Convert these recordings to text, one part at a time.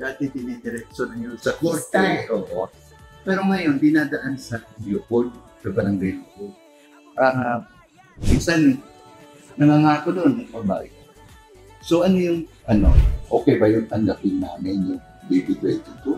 Dati dinidiretso na yun sa korte. Oo. Pero ngayon, dinadaan sa Leopold, sa barangay Leopold. Minsan, nangangako doon, babae. So ano yung, okay ba yung tanggapin namin yung baby 22?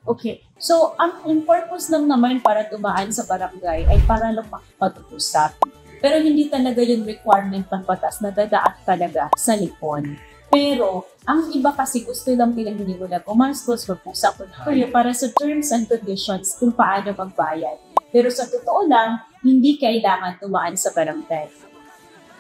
Okay. So, ang purpose lang naman para tumaan sa barangay ay para lang makipag-usap. Pero hindi talaga yung requirement ng batas na dadaan talaga sa lipon. Pero, ang iba kasi gusto lang nilang hindi mo na gumastos, mag-usap kayo para sa terms and conditions kung paano magbayad. Pero sa totoo lang, hindi kailangan tumaan sa barangay.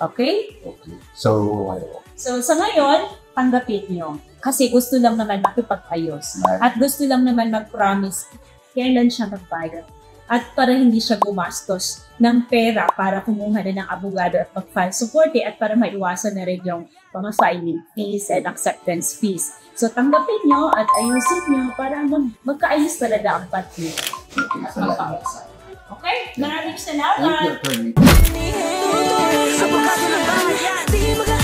Okay? Okay. So sa ngayon, tanggapin nyo. Kasi gusto lang naman makipag-ayos. At gusto lang naman mag-promise kailan siya magbayad. At para hindi siya gumastos ng pera para kumuha na ng abogado at mag-file support at para maiwasan na rin yung mga filing fees and acceptance fees. So tanggapin nyo at ayusin nyo para magkaayos talaga ang pati. Okay? Maraming salamat! Thank you, attorney.